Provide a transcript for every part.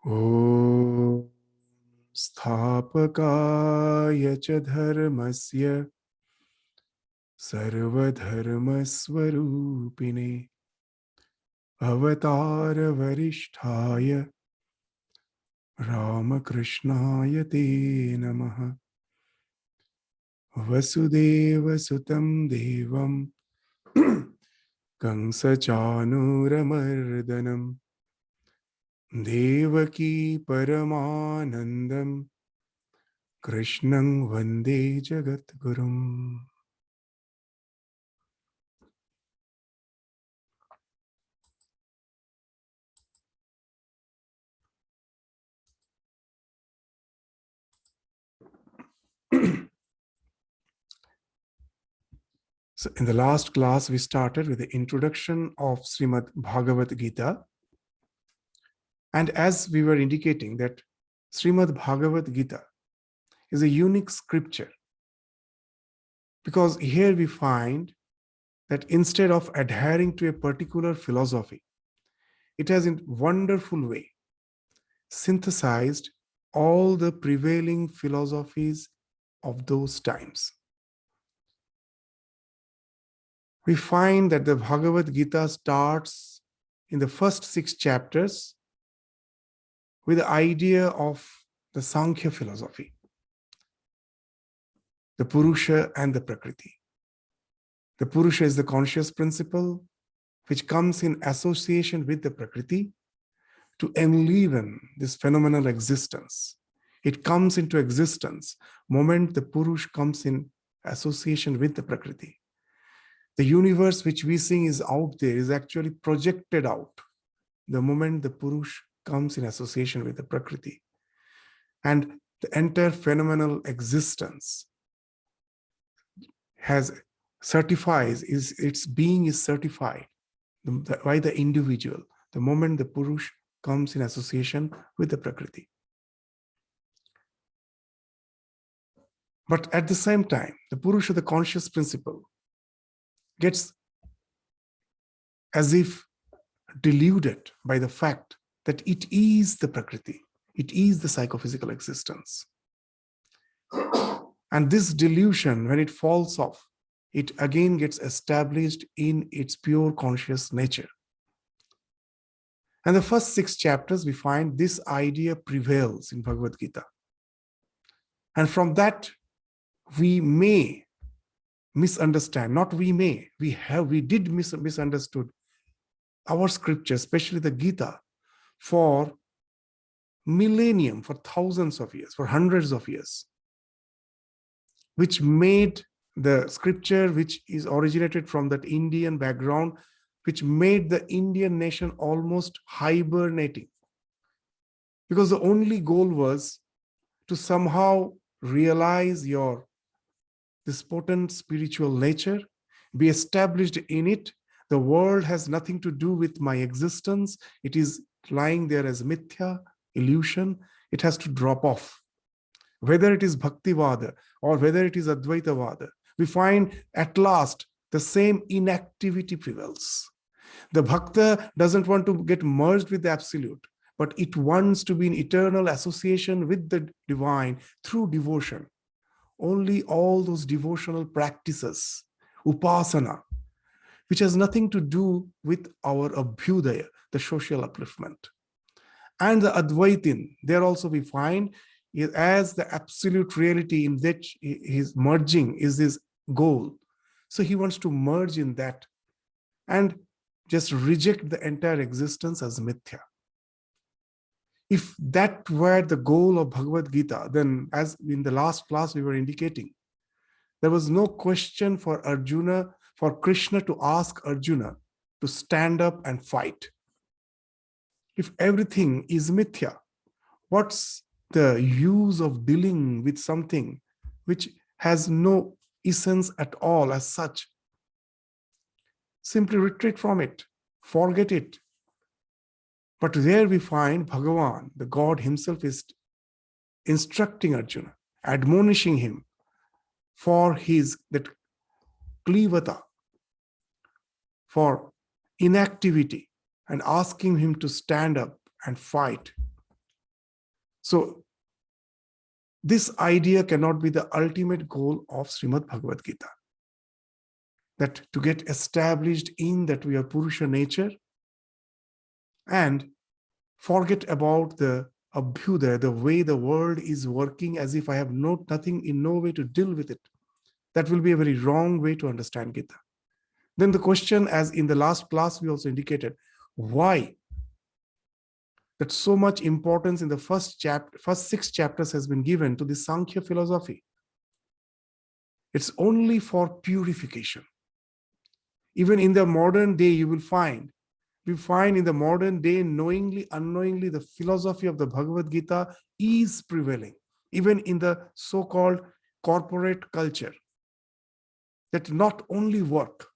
ॐ स्थापकाय च धर्मस्य सर्वधर्मस्वरूपिणे अवतारवरिष्ठाय रामकृष्णाय ते नमः। वसुदेवसुतं देवं कंसचाणूरमर्दनं देवकी परमानन्दं कृष्णं वन्दे जगद्गुरुम्। So in the last class, we started with the introduction of Shrimad Bhagavad Gita. And as we were indicating that Srimad Bhagavad Gita is a unique scripture, because here we find that instead of adhering to a particular philosophy, it has in wonderful way synthesized all the prevailing philosophies of those times. We find that the Bhagavad Gita starts in the first 6 chapters with the idea of the Sankhya philosophy, the Purusha and the Prakriti. The Purusha is the conscious principle which comes in association with the Prakriti to enliven this phenomenal existence. It comes into existence moment the Purush comes in association with the Prakriti. The universe which we see is out there is actually projected out the moment the Purush comes in association with the Prakriti. And the entire phenomenal existence its being is certified by the individual the moment the Purush comes in association with the Prakriti. But at the same time, the Purusha, the conscious principle, gets as if deluded by the fact that it is the Prakriti, it is the psychophysical existence. And this delusion, when it falls off, it again gets established in its pure conscious nature. And the first 6 chapters, we find this idea prevails in Bhagavad Gita. And from that, we may misunderstand, not we may, we did misunderstood our scripture, especially the Gita, for millennium, for thousands of years, for hundreds of years, which made the scripture, which is originated from that Indian background, which made the Indian nation almost hibernating. Because the only goal was to somehow realize this potent spiritual nature, be established in it. The world has nothing to do with my existence. It is lying there as mithya, illusion. It has to drop off. Whether it is Bhaktivada or whether it is Advaitavada, we find at last the same inactivity prevails. The Bhakta doesn't want to get merged with the Absolute, but it wants to be in eternal association with the divine through devotion. Only all those devotional practices, upasana, which has nothing to do with our abhyudaya, the social upliftment. And the Advaitin, there also we find as the absolute reality in which his merging is his goal. So he wants to merge in that and just reject the entire existence as mithya. If that were the goal of Bhagavad Gita, then as in the last class we were indicating, there was no question for Arjuna, for Krishna to ask Arjuna to stand up and fight. If everything is mithya, what's the use of dealing with something which has no essence at all as such? Simply retreat from it, forget it. But there we find Bhagavan, the God himself, is instructing Arjuna, admonishing him for that klivata, for inactivity, and asking him to stand up and fight. So this idea cannot be the ultimate goal of Shrimad Bhagavad Gita. That to get established in that we are Purusha nature and forget about the abhyudaya, the way the world is working as if I have nothing in no way to deal with it. That will be a very wrong way to understand Gita. Then the question, as in the last class we also indicated, why that so much importance in the first 6 chapters has been given to the Sankhya philosophy. It's only for purification. Even in the modern day, we find in the modern day, knowingly, unknowingly, the philosophy of the Bhagavad Gita is prevailing, even in the so-called corporate culture. That not only work,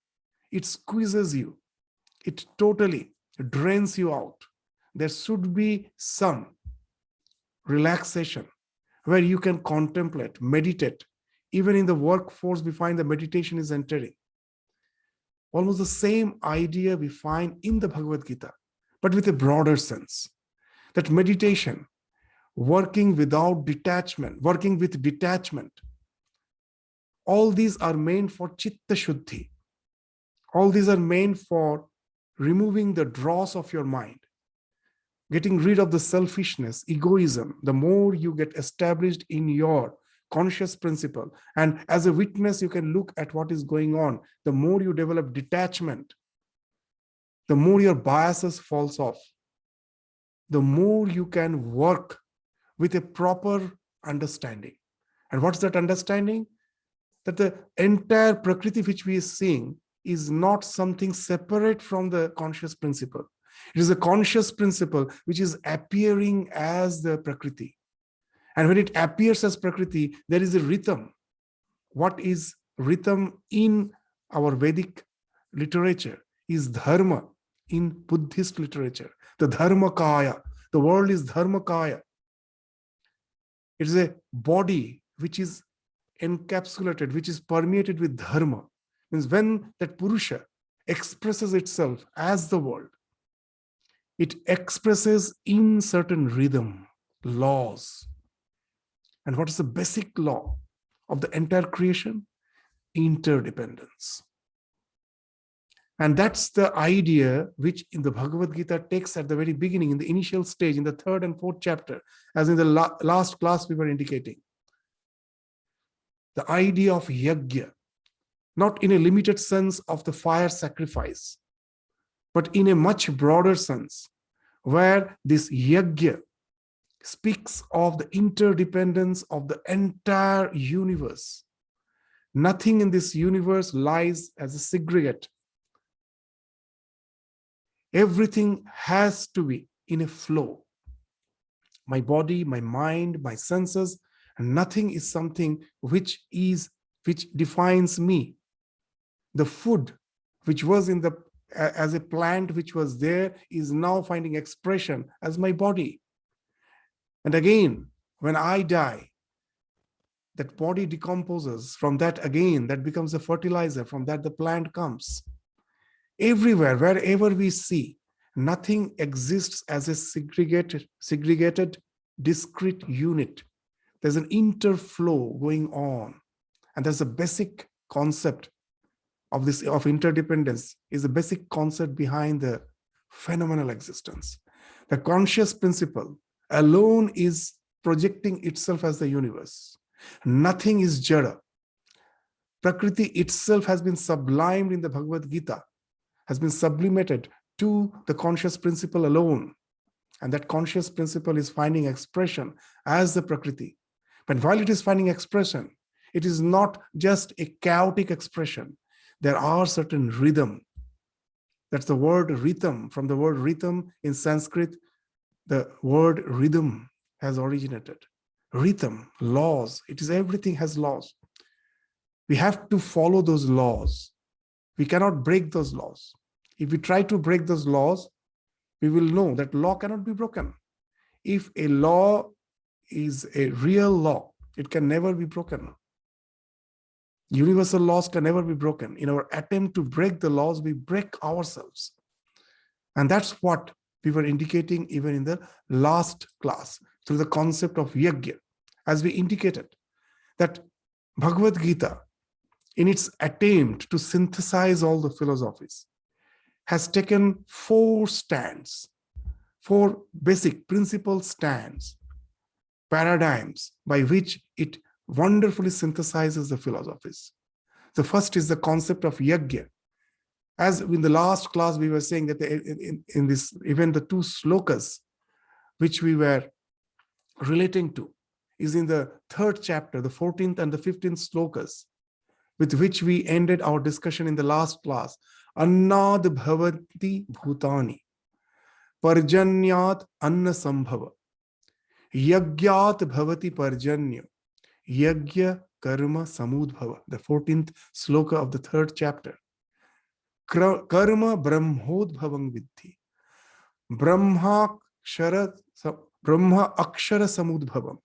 it squeezes you, it totally drains you out. There should be some relaxation where you can contemplate, meditate. Even in the workforce, we find the meditation is entering. Almost the same idea we find in the Bhagavad Gita, but with a broader sense. That meditation, working without detachment, working with detachment, all these are meant for chitta shuddhi. All these are meant for removing the dross of your mind, getting rid of the selfishness, egoism. The more you get established in your conscious principle, and as a witness, you can look at what is going on. The more you develop detachment, the more your biases falls off, the more you can work with a proper understanding. And what's that understanding? That the entire Prakriti which we are seeing is not something separate from the conscious principle. It is a conscious principle which is appearing as the Prakriti. And when it appears as Prakriti, there is a rhythm. What is rhythm in our Vedic literature is dharma in Buddhist literature. The dharma kaya. The world is dharma kaya. It is a body which is encapsulated, which is permeated with dharma. Means when that Purusha expresses itself as the world, it expresses in certain rhythm, laws. And what is the basic law of the entire creation? Interdependence. And that's the idea which in the Bhagavad Gita takes at the very beginning, in the initial stage, in the 3rd and 4th chapter, as in the last class we were indicating. The idea of yajna, not in a limited sense of the fire sacrifice, but in a much broader sense, where this yajna speaks of the interdependence of the entire universe. Nothing in this universe lies as a segregate. Everything has to be in a flow. My body, my mind, my senses, and nothing is something which defines me. The food which was as a plant which was there is now finding expression as my body. And again, when I die, that body decomposes. From that again, that becomes a fertilizer. From that, the plant comes. Everywhere, wherever we see, nothing exists as a segregated, discrete unit. There's an interflow going on. And there's a basic concept of interdependence, is the basic concept behind the phenomenal existence. The conscious principle alone is projecting itself as the universe. Nothing is jada. Prakriti itself has been sublimed in the Bhagavad Gita, has been sublimated to the conscious principle alone. And that conscious principle is finding expression as the Prakriti. But while it is finding expression, it is not just a chaotic expression. There are certain rhythm. That's the word rhythm. From the word rhythm in Sanskrit, the word rhythm has originated. Rhythm, laws, everything has laws. We have to follow those laws. We cannot break those laws. If we try to break those laws, we will know that law cannot be broken. If a law is a real law, it can never be broken. Universal laws can never be broken. In our attempt to break the laws, we break ourselves. And that's what we were indicating even in the last class. through the concept of yajna, as we indicated, that Bhagavad Gita, in its attempt to synthesize all the philosophies, has taken four basic principal stands, paradigms by which it wonderfully synthesizes the philosophies. The first is the concept of yajna. As in the last class, we were saying that in this, even the two slokas which we were relating to is in the third chapter, the 14th and the 15th slokas, with which we ended our discussion in the last class. Annad bhavanti bhutani, parjanyat anna sambhava, yagyat bhavati parjanyo, yagya karma samudbhava. The 14th sloka of the third chapter. Karma brahmodbhavang vidhi, brahma akshara samudbhavam,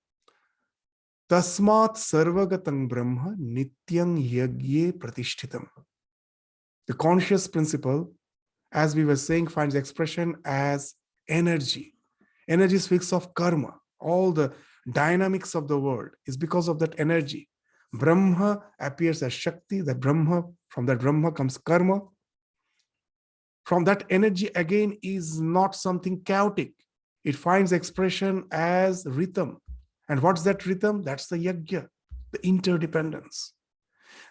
tasmat sarvagatang brahma nityang yagye pratishthitam. The conscious principle, as we were saying, finds expression as energy. Energy speaks of karma. All the dynamics of the world is because of that energy. Brahma appears as Shakti, that Brahma, from that Brahma comes karma. From that energy again is not something chaotic. It finds expression as rhythm. And what's that rhythm? That's the yajna, the interdependence.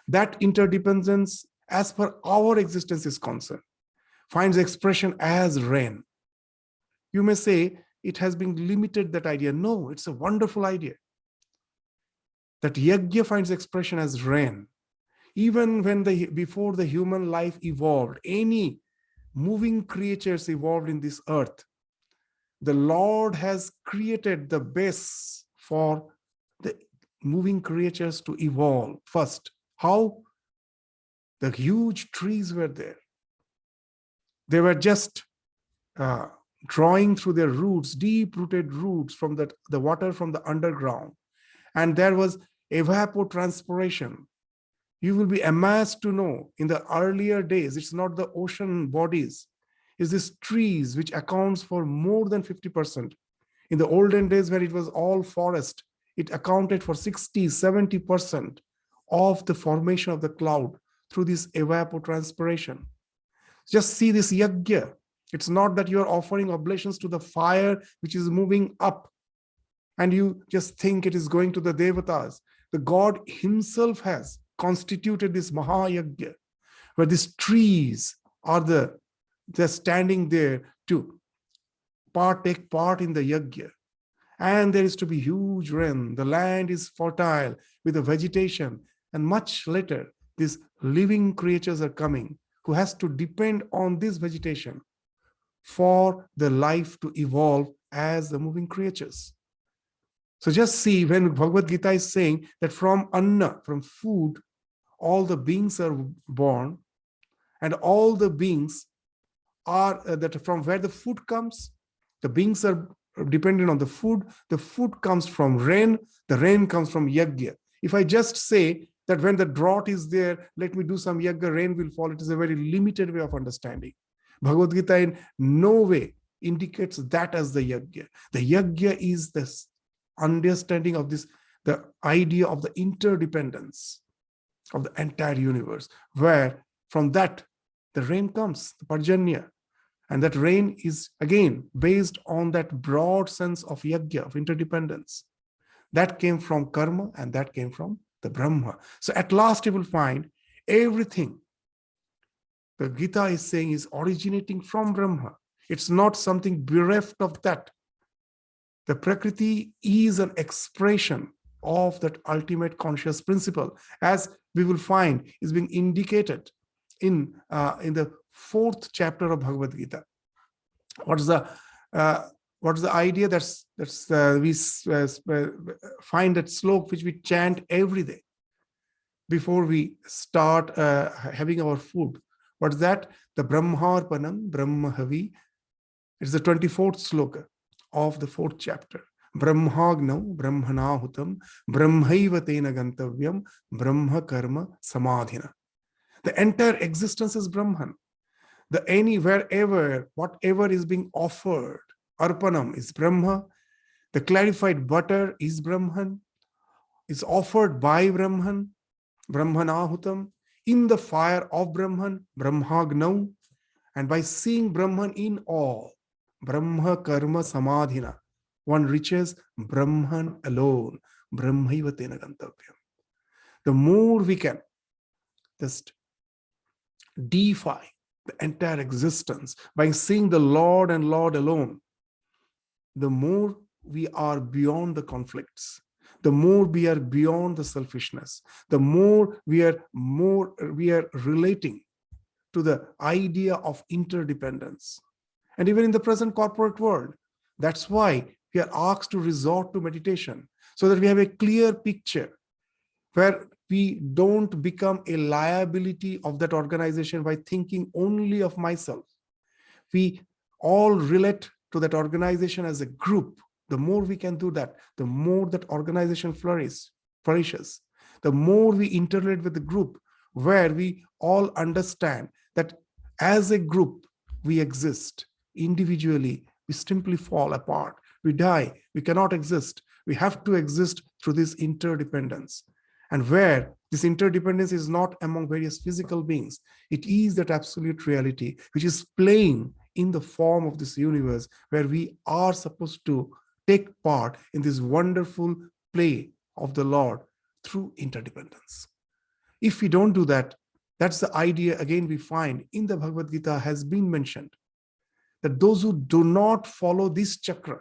That interdependence, as per our existence is concerned, finds expression as rain. You may say it has been limited, that idea. No, it's a wonderful idea. That yajna finds expression as rain. Even when before the human life evolved, any moving creatures evolved in this earth, the Lord has created the base for the moving creatures to evolve first. How? The huge trees were there. They were just drawing through their roots, deep-rooted roots from the water from the underground. And there was evapotranspiration. You will be amazed to know, in the earlier days, it's not the ocean bodies, it's these trees which accounts for more than 50%. In the olden days, where it was all forest, it accounted for 60-70% of the formation of the cloud through this evapotranspiration. Just see this yajna. It's not that you are offering oblations to the fire which is moving up and you just think it is going to the devatas. The God himself has constituted this Mahayajna, where these trees are they're standing there to take part in the yajna. And there is to be huge rain. The land is fertile with the vegetation. And much later, these living creatures are coming who has to depend on this vegetation for the life to evolve as the moving creatures. So just see, when Bhagavad Gita is saying that from anna, from food, all the beings are born, and all the beings are that from where the food comes, the beings are dependent on the food comes from rain, the rain comes from yajna. If I just say that when the drought is there, let me do some yajna, rain will fall, it is a very limited way of understanding. Bhagavad Gita in no way indicates that as the yajna. The yajna is this understanding of this, the idea of the interdependence of the entire universe, where from that the rain comes, the parjanya. And that rain is again based on that broad sense of yajna, of interdependence. That came from karma and that came from the Brahma. So at last you will find everything the Gita is saying is originating from Brahma. It's not something bereft of that. The Prakriti is an expression of that ultimate conscious principle, as we will find is being indicated in the 4th chapter of Bhagavad Gita. What's the idea? We find that slok which we chant every day before we start having our food. What's that? The Brahmarpanam Brahmahavi. It's the 24th sloka of the 4th chapter. Brahmagno Brahmanahutam Brahmaiva Tena Gantavyam Brahma Karma Samadhina. The entire existence is Brahman. Whatever is being offered, Arpanam is Brahma. The clarified butter is Brahman, is offered by Brahman, Brahmanahutam, in the fire of Brahman, Brahmagnau, and by seeing Brahman in all, Brahma Karma Samadhina, one reaches Brahman alone, Brahmaiva Tena Gantavyam. The more we can just defy the entire existence by seeing the Lord and Lord alone, the more we are beyond the conflicts, the more we are beyond the selfishness, the more we are relating to the idea of interdependence. And even in the present corporate world, that's why we are asked to resort to meditation, so that we have a clear picture where we don't become a liability of that organization by thinking only of myself. We all relate to that organization as a group. The more we can do that, the more that organization flourishes. The more we interrelate with the group, where we all understand that as a group, we exist. Individually, we simply fall apart. We die. We cannot exist. We have to exist through this interdependence. And where this interdependence is not among various physical beings, it is that absolute reality which is playing in the form of this universe, where we are supposed to take part in this wonderful play of the Lord through interdependence. If we don't do that, that's the idea again we find in the Bhagavad Gita has been mentioned, that those who do not follow this chakra,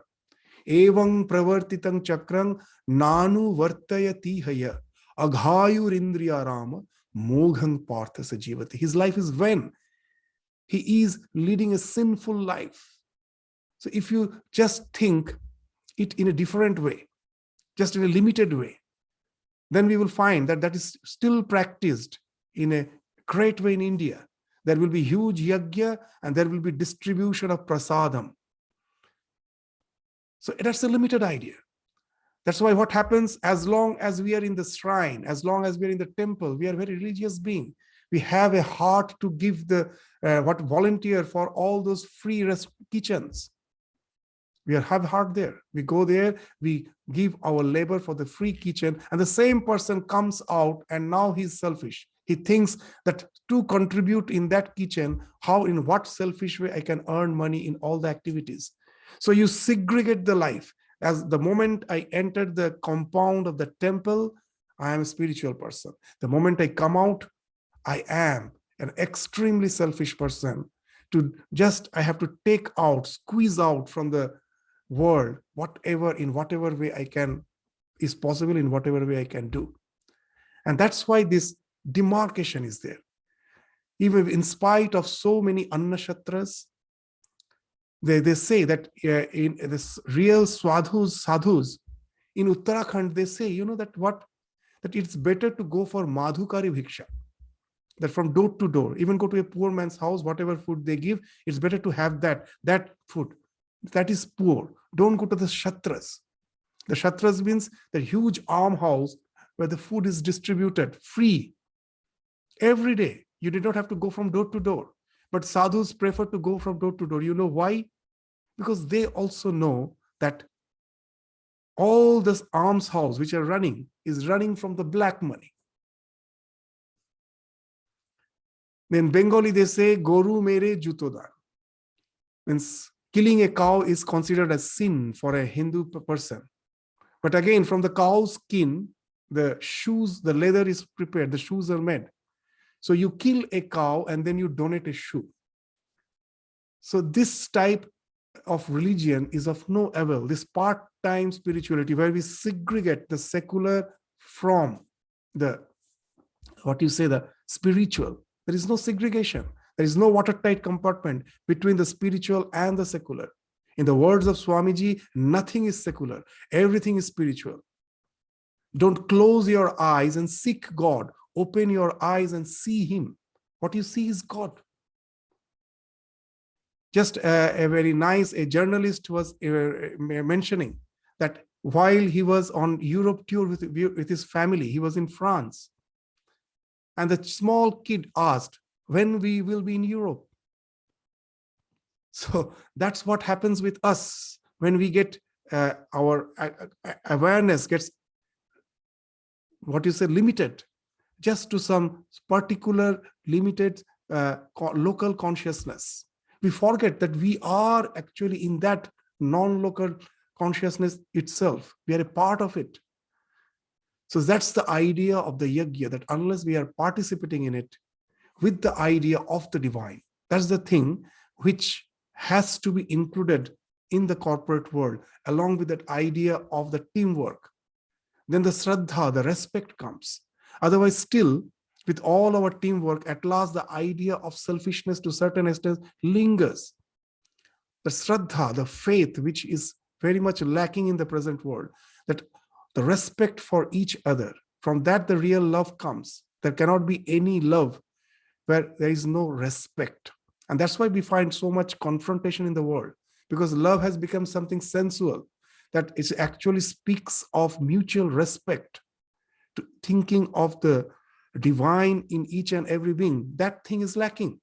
evang pravartitang chakrang nanu vartayati haya aghayurindriya rama moghang partha sajivati. His life is when he is leading a sinful life. So if you just think it in a different way, just in a limited way, then we will find that that is still practiced in a great way in India. There will be huge yajna and there will be distribution of prasadam. So that's a limited idea. That's why what happens, as long as we are in the shrine, as long as we are in the temple, we are very religious being. We have a heart to give the volunteer for all those free kitchens. We have heart there. We go there, we give our labor for the free kitchen, and the same person comes out and now he's selfish. He thinks that to contribute in that kitchen, in what selfish way I can earn money in all the activities. So you segregate the life. As the moment I entered the compound of the temple, I am a spiritual person. The moment I come out, I am an extremely selfish person. I have to take out, squeeze out from the world, in whatever way I can, is possible, in whatever way I can do. And that's why this demarcation is there. Even in spite of so many annashatras, they say that in this real sadhus in Uttarakhand, they say, that it's better to go for madhukari bhiksha, that from door to door, even go to a poor man's house, whatever food they give, it's better to have that food. That is poor. Don't go to the shatras. The shatras means the huge almhouse where the food is distributed free every day. You did not have to go from door to door. But sadhus prefer to go from door to door. You know why? Because they also know that all this almshouse which are running is running from the black money. In Bengali, they say, Goru mere jutodan. Means killing a cow is considered a sin for a Hindu person. But again, from the cow's skin, the leather is prepared, the shoes are made. So you kill a cow and then you donate a shoe. So this type of religion is of no avail. This part-time spirituality where we segregate the secular from the spiritual. There is no segregation. There is no watertight compartment between the spiritual and the secular. In the words of Swamiji, nothing is secular. Everything is spiritual. Don't close your eyes and seek God. Open your eyes and see Him. What you see is God. Just a journalist was mentioning that while he was on Europe tour with his family, he was in France. And the small kid asked, when we will be in Europe? So that's what happens with us when we get our awareness gets, limited just to some particular limited local consciousness. We forget that we are actually in that non-local consciousness itself. We are a part of it. So that's the idea of the yajna, that unless we are participating in it with the idea of the divine, that's the thing which has to be included in the corporate world, along with that idea of the teamwork. Then the shraddha, the respect comes. Otherwise, still, with all our teamwork, at last the idea of selfishness to a certain extent lingers. The shraddha, the faith, which is very much lacking in the present world, that the respect for each other, from that the real love comes. There cannot be any love where there is no respect. And that's why we find so much confrontation in the world, because love has become something sensual, that it actually speaks of mutual respect, to thinking of the divine in each and every being. That thing is lacking.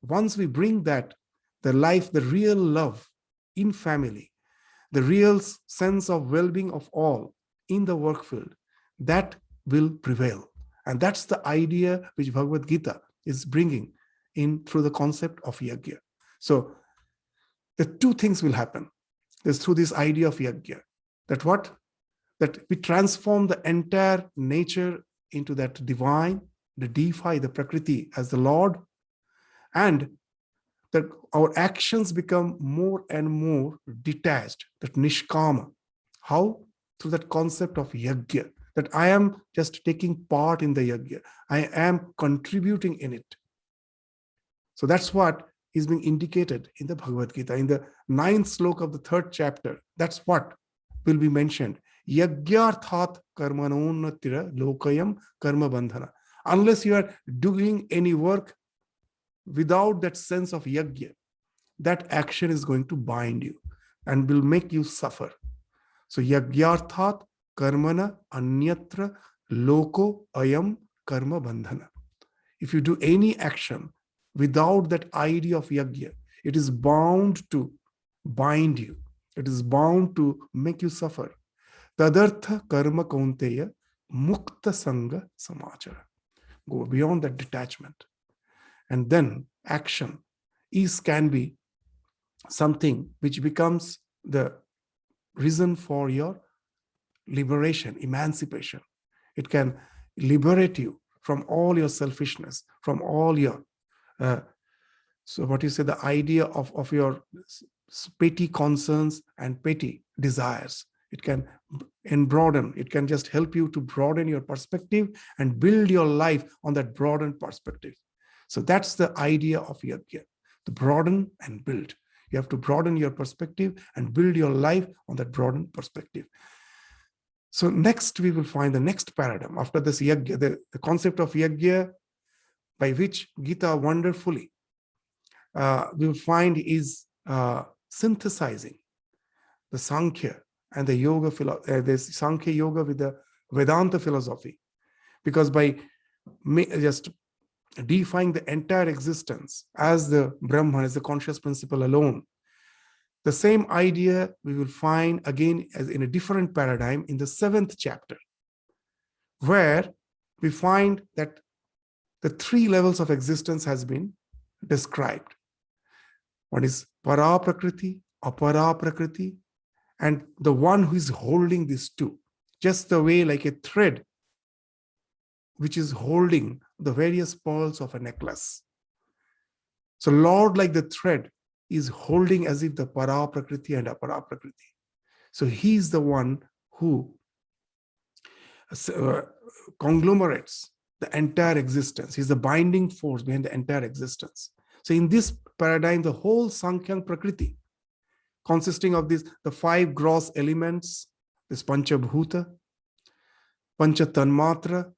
Once we bring that, the life, the real love in family, the real sense of well-being of all in the work field, that will prevail. And that's the idea which Bhagavad Gita is bringing in through the concept of yajna. So the two things will happen. There's through this idea of yajna, that what? That we transform the entire nature into that divine, the deify, the Prakriti as the Lord, and that our actions become more and more detached, that nishkama. How? Through that concept of yajna, that I am just taking part in the yajna. I am contributing in it. So that's what is being indicated in the Bhagavad Gita. In the 9th sloka of the 3rd chapter, that's what will be mentioned. Yajnarthat karmanonnatira lokayam karma bandhana. Unless you are doing any work without that sense of yajna, that action is going to bind you and will make you suffer. So yajnarthat karmana anyatra loko ayam karma bandhana. If you do any action without that idea of yajna, it is bound to bind you. It is bound to make you suffer. Tadartha karma kaunteya mukta sangha samachara. Go beyond that detachment. And then action can be something which becomes the reason for your liberation, emancipation. It can liberate you from all your selfishness, from all your the idea of your petty concerns and petty desires. It can broaden. It can just help you to broaden your perspective and build your life on that broadened perspective. So that's the idea of yajna, to broaden and build. You have to broaden your perspective and build your life on that broadened perspective. So next we will find the next paradigm after this yajna, the concept of yajna, by which Gita wonderfully we will find is synthesizing the Sankhya and the yoga, the Sankhya yoga with the Vedanta philosophy. Because by just deifying the entire existence as the Brahman, as the conscious principle alone, the same idea we will find again as in a different paradigm in the 7th chapter, where we find that the 3 levels of existence has been described. One is para prakriti, apara prakriti, and the one who is holding these two, just the way like a thread which is holding the various pearls of a necklace. So Lord, like the thread, is holding as if the para prakriti and apara prakriti. So he is the one who conglomerates the entire existence. He's the binding force behind the entire existence. So in this paradigm, the whole Sankhya Prakriti, consisting of the 5 gross elements, this Pancha Bhuta, Pancha Tanmatra,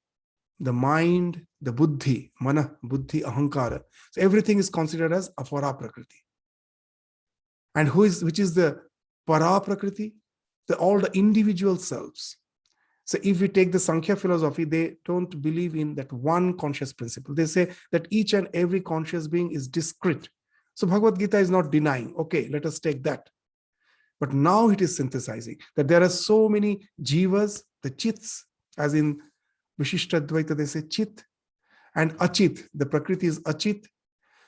the mind, the buddhi, mana, buddhi, ahankara. So everything is considered as apara prakriti. And which is the para prakriti? All the individual selves. So if we take the Sankhya philosophy, they don't believe in that one conscious principle. They say that each and every conscious being is discrete. So Bhagavad Gita is not denying, okay, let us take that. But now it is synthesizing that there are so many jivas, the chits, as in Vishishtadvaita, they say chit, and achit. The prakriti is achit.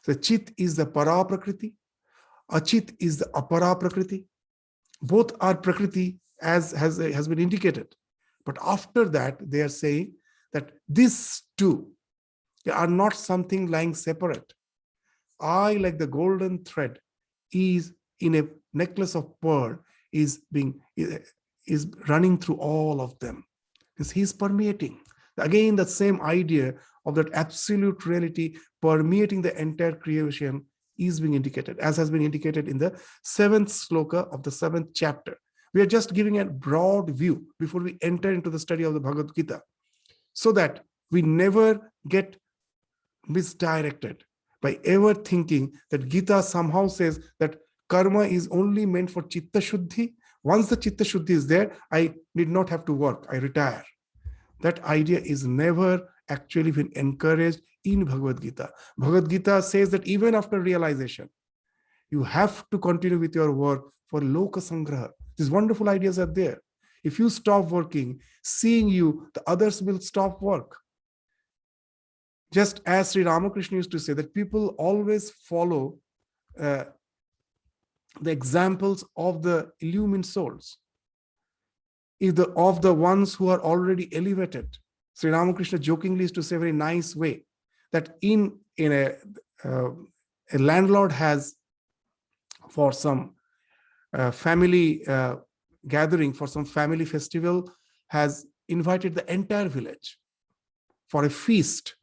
So chit is the para prakriti, achit is the apara prakriti. Both are prakriti, as has been indicated. But after that, they are saying that these two, they are not something lying separate. I, like the golden thread, is in a necklace of pearl, is running through all of them. He's permeating. Again, that same idea of that absolute reality permeating the entire creation is being indicated, as has been indicated in the 7th sloka of the 7th chapter. We are just giving a broad view before we enter into the study of the Bhagavad Gita, so that we never get misdirected by ever thinking that Gita somehow says that karma is only meant for chitta shuddhi. Once the chitta shuddhi is there, I need not have to work, I retire. That idea is never actually been encouraged in Bhagavad Gita. Bhagavad Gita says that even after realization, you have to continue with your work for loka sangraha. These wonderful ideas are there. If you stop working, seeing you, the others will stop work. Just as Sri Ramakrishna used to say that people always follow the examples of the illumined souls, of the ones who are already elevated. Sri Ramakrishna jokingly used to say a very nice way that in a landlord has, for some family gathering, for some family festival, has invited the entire village for a feast.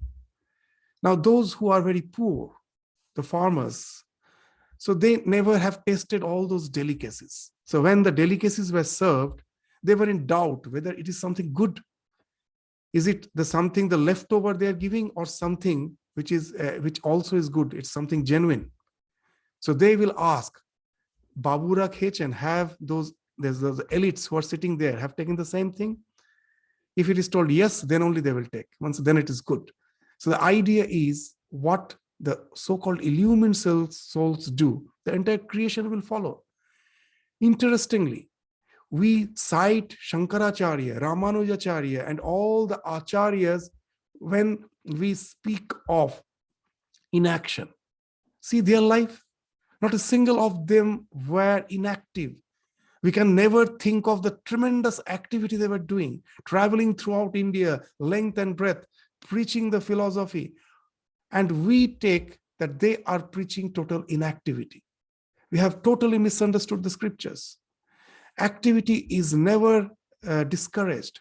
Now, those who are very poor, the farmers, so they never have tasted all those delicacies. So when the delicacies were served, they were in doubt whether it is something good. Is it something the leftover they are giving, or something which also is good? It's something genuine. So they will ask, Babura Khech, and have those elites who are sitting there have taken the same thing? If it is told yes, then only they will take. Then it is good. So the idea is what the so-called illumined souls do, the entire creation will follow. Interestingly, we cite Shankaracharya, Ramanujacharya, and all the acharyas when we speak of inaction. See their life, not a single of them were inactive. We can never think of the tremendous activity they were doing, traveling throughout India, length and breadth, preaching the philosophy. And we take that they are preaching total inactivity. We have totally misunderstood the scriptures. Activity is never discouraged,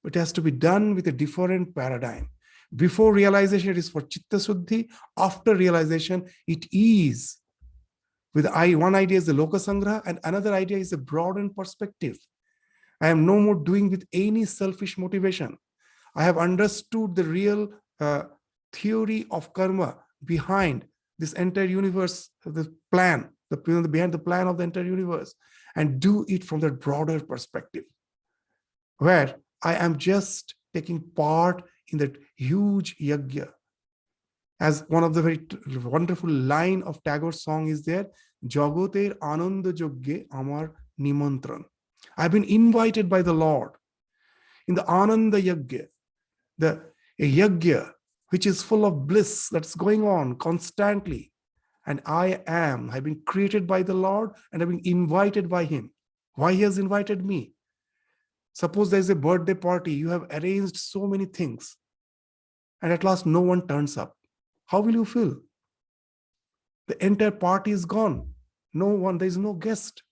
but it has to be done with a different paradigm. Before realization, it is for chitta suddhi. After realization, it is with one idea is the loka sangraha, and another idea is a broadened perspective. I am no more doing with any selfish motivation. I have understood the real theory of karma behind this entire universe, the plan, behind the plan of the entire universe, and do it from that broader perspective, where I am just taking part in that huge yajna. As one of the very wonderful line of Tagore's song is there, Jagoter Ananda Jogge Amar Nimantran. I've been invited by the Lord in the Ananda Yajna, the yajna which is full of bliss that's going on constantly. And I've been created by the Lord, and I've been invited by him. Why he has invited me? Suppose there's a birthday party, you have arranged so many things, and at last no one turns up. How will you feel? The entire party is gone. No one, there is no guest.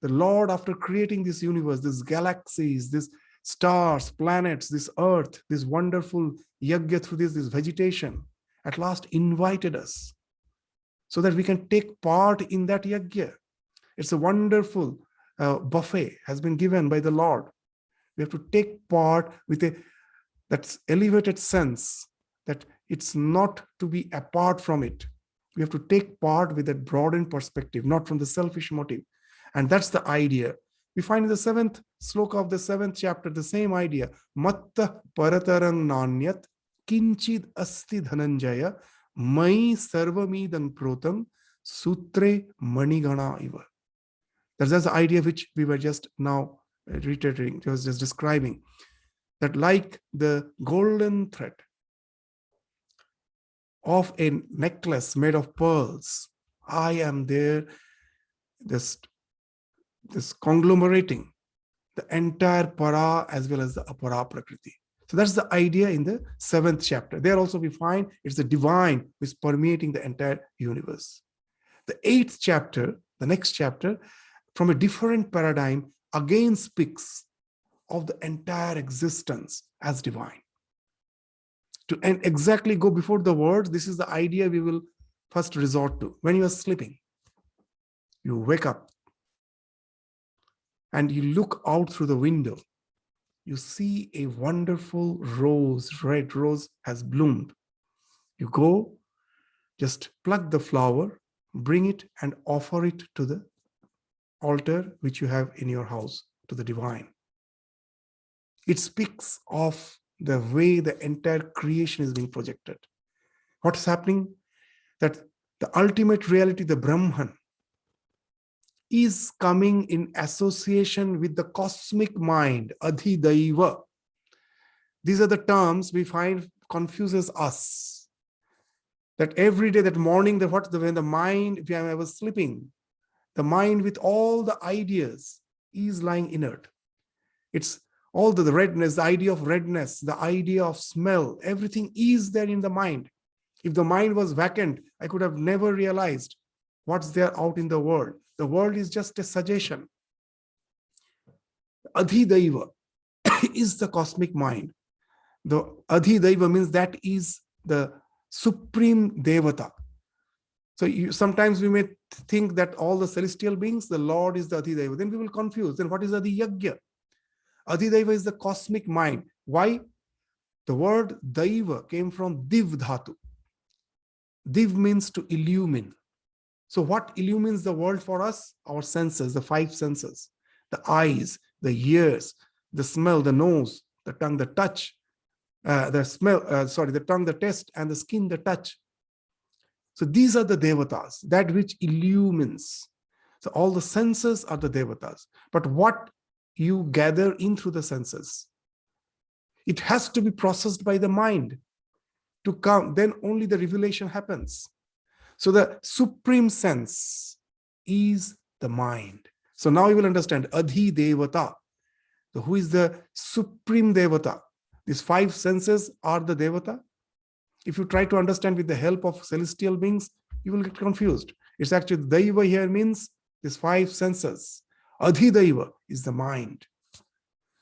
The Lord, after creating this universe, these galaxies, these stars, planets, this earth, this wonderful yajna through this vegetation, at last invited us so that we can take part in that yajna. It's a wonderful buffet has been given by the Lord. We have to take part with that elevated sense that it's not to be apart from it. We have to take part with that broadened perspective, not from the selfish motive. And that's the idea. We find in the 7th sloka of the 7th chapter the same idea. Matta paratarang nanyat kinchid asti dhananjaya mai sarvamidam protam sutre manigana iva. That's the idea which we were just now reiterating, just describing, that like the golden thread of a necklace made of pearls, I am there, this conglomerating the entire para as well as the apara prakriti. So that's the idea in the 7th chapter. There also we find it's the divine who is permeating the entire universe. The 8th chapter, the next chapter, from a different paradigm, again speaks of the entire existence as divine. To and exactly go before the words, this is the idea we will first resort to. When you are sleeping, you wake up and you look out through the window. You see a wonderful rose, red rose has bloomed. You go, just pluck the flower, bring it and offer it to the altar which you have in your house, to the divine. It speaks of the way the entire creation is being projected. What's happening? That the ultimate reality, the Brahman, is coming in association with the cosmic mind, Adhidaiva. These are the terms we find confuses us. That every day, that morning, when the mind, when I was sleeping, the mind with all the ideas is lying inert. It's all the redness, the idea of redness, the idea of smell, everything is there in the mind. If the mind was vacant, I could have never realized what's there out in the world. The world is just a suggestion. Adhidaiva is the cosmic mind. The Adhidaiva means that is the supreme Devata. So sometimes we may think that all the celestial beings, the Lord is the Adhidaiva. Then we will confuse. Then what is Adhiyagya? Adhidaiva is the cosmic mind. Why? The word Daiva came from Div Dhatu. Div means to illumine. So what illumines the world for us? Our senses, the 5 senses, the eyes, the ears, the smell, the nose, the tongue, the touch, the tongue, the taste, and the skin, the touch. So these are the devatas, that which illumines. So all the senses are the devatas. But what you gather in through the senses, it has to be processed by the mind to come. Then only the revelation happens. So the supreme sense is the mind. So now you will understand Adhi Devata, who is the supreme Devata. These 5 senses are the Devata. If you try to understand with the help of celestial beings, you will get confused. It's actually Daiva here means these 5 senses. Adhi Daiva is the mind.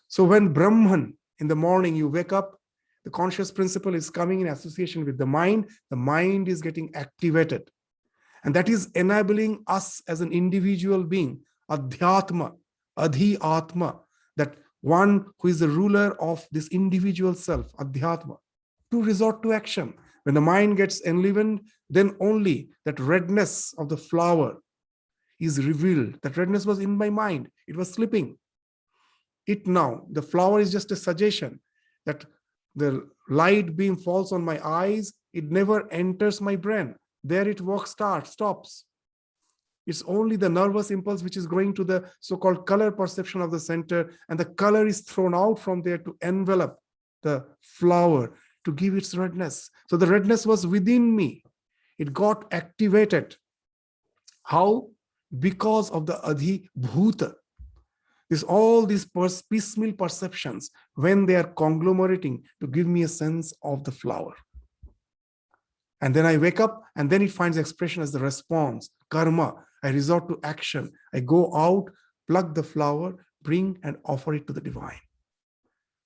So when Brahman, in the morning you wake up, the conscious principle is coming in association with the mind is getting activated. And that is enabling us as an individual being, Adhyatma, Adhi Atma, that one who is the ruler of this individual self, Adhyatma, to resort to action. When the mind gets enlivened, then only that redness of the flower is revealed. That redness was in my mind. It was sleeping. It now, the flower is just a suggestion that the light beam falls on my eyes. It never enters my brain. There it stops. It's only the nervous impulse which is going to the so-called color perception of the center, and the color is thrown out from there to envelop the flower, to give its redness. So the redness was within me. It got activated. How? Because of the Adhi Bhuta. All these piecemeal perceptions, when they are conglomerating to give me a sense of the flower. And then I wake up, and then it finds expression as the response, karma. I resort to action. I go out, pluck the flower, bring and offer it to the divine.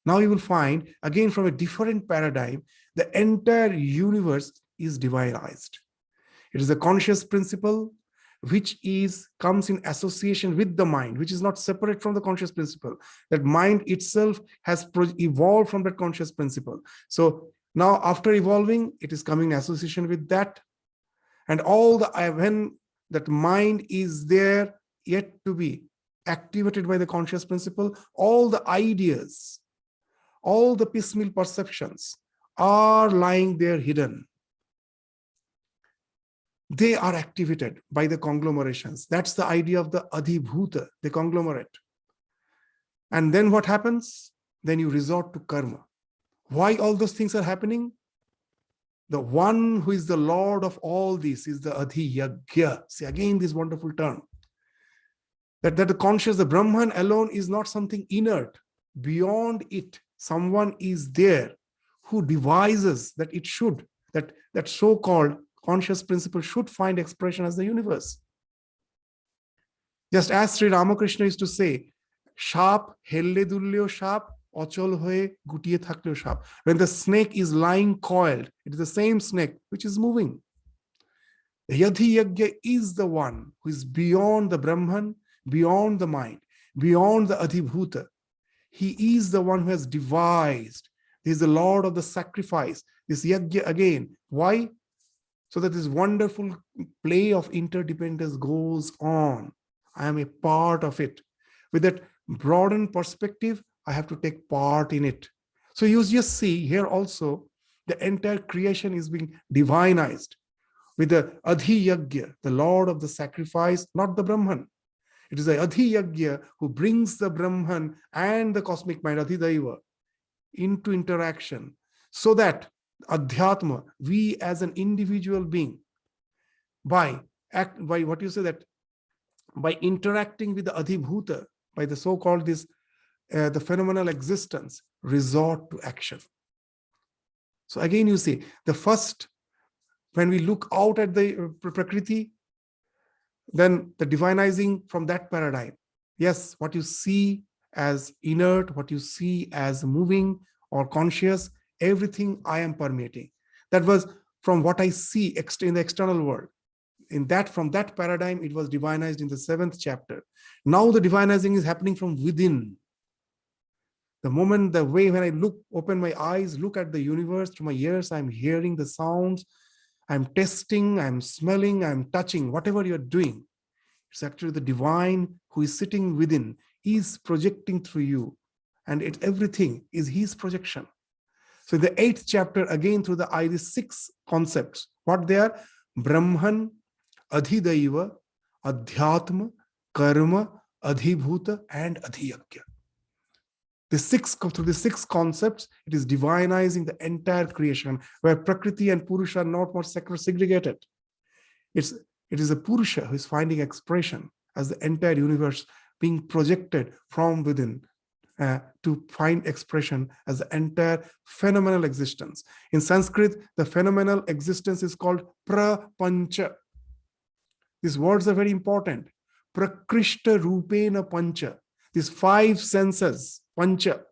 Now you will find, again from a different paradigm, the entire universe is divinized. It is a conscious principle which comes in association with the mind, which is not separate from the conscious principle. That mind itself has evolved from that conscious principle. So now after evolving, it is coming in association with that. And when that mind is there yet to be activated by the conscious principle, all the ideas, all the piecemeal perceptions are lying there hidden. they are activated by the conglomerations. That's the idea of the adhibhuta, the conglomerate. And then what happens? Then you resort to karma. Why all those things are happening? The one who is the Lord of all this is the adhiyagya. See again this wonderful term. That the conscious, the Brahman alone is not something inert. Beyond it, someone is there who devises that it should, that so-called conscious principle should find expression as the universe. Just as Sri Ramakrishna used to say, Shap helle dulleo shap, ochol hoye gutiye thakleo shap. When the snake is lying coiled, it is the same snake which is moving. The Yadhi-yagya is the one who is beyond the Brahman, beyond the mind, beyond the Adhibhuta. He is the one who has devised. He is the Lord of the sacrifice. This Yagya again. Why? So that this wonderful play of interdependence goes on. I am a part of it. With that broadened perspective, I have to take part in it. So you just see here also, the entire creation is being divinized with the Adhi-yagya, the Lord of the sacrifice, not the Brahman. It is the Adhi-yagya who brings the Brahman and the cosmic mind, Adhidaiva, into interaction, so that Adhyatma, we as an individual being, by what you say, that by interacting with the Adhibhuta, by the so-called this, the phenomenal existence, resort to action. So again, you see, the first, when we look out at the Prakriti, then the divinizing from that paradigm. Yes, what you see as inert, what you see as moving or conscious, everything I am permeating. That was from what I see in the external world. From that paradigm, it was divinized in the 7th chapter. Now the divinizing is happening from within. The moment, the way when I open my eyes, look at the universe, through my ears, I'm hearing the sounds, I'm tasting, I'm smelling, I'm touching, whatever you're doing. It's actually the divine who is sitting within, is projecting through you. And everything is his projection. So the 8th chapter, again, through the 6 concepts, what they are? Brahman, Adhidaiva, Adhyatma, Karma, Adhibhuta, and Adhiyagya. Through the 6 concepts, it is divinizing the entire creation, where Prakriti and Purusha are not more segregated. It is a Purusha who is finding expression as the entire universe being projected from within to find expression as the entire phenomenal existence. In Sanskrit, the phenomenal existence is called prapancha. These words are very important. Prakrishta rupena pancha. These 5 senses, pancha,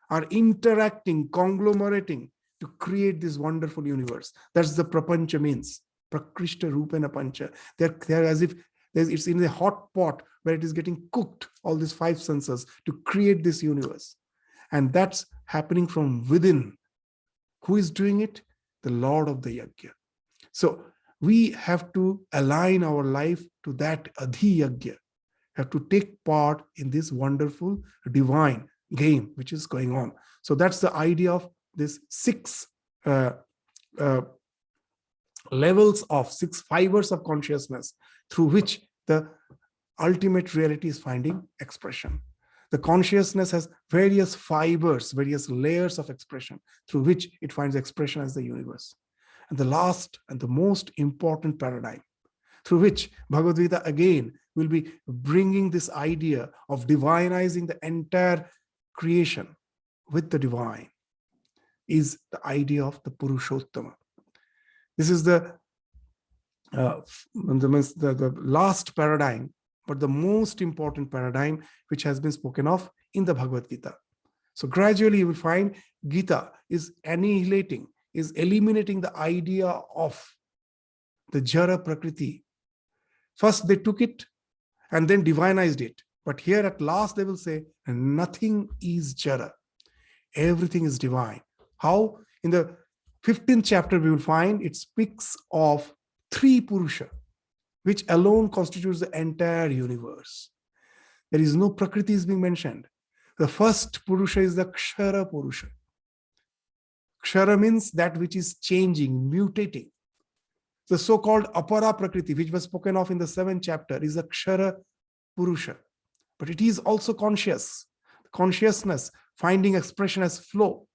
are interacting, conglomerating to create this wonderful universe. That's the prapancha means. Prakrishta rupena pancha. They're as if it's in a hot pot where it is getting cooked, all these 5 senses, to create this universe. And that's happening from within. Who is doing it? The Lord of the Yagya. So we have to align our life to that Adhi-yagya. Have to take part in this wonderful divine game which is going on. So that's the idea of this 6 levels of 6 fibers of consciousness through which the ultimate reality is finding expression. The consciousness has various fibers, various layers of expression through which it finds expression as the universe. And the last and the most important paradigm through which Bhagavad Gita again will be bringing this idea of divinizing the entire creation with the divine is the idea of the Purushottama. This is the last paradigm, but the most important paradigm which has been spoken of in the Bhagavad Gita. So gradually you will find Gita is annihilating, is eliminating the idea of the Jara Prakriti. First they took it and then divinized it. But here at last they will say, nothing is Jara. Everything is divine. How? In the 15th chapter we will find it speaks of 3 Purusha, which alone constitutes the entire universe. There is no Prakriti is being mentioned. The first Purusha is the Kshara Purusha. Kshara means that which is changing, mutating. The so-called Apara Prakriti, which was spoken of in the 7th chapter, is a Kshara Purusha. But it is also consciousness, finding expression as flow.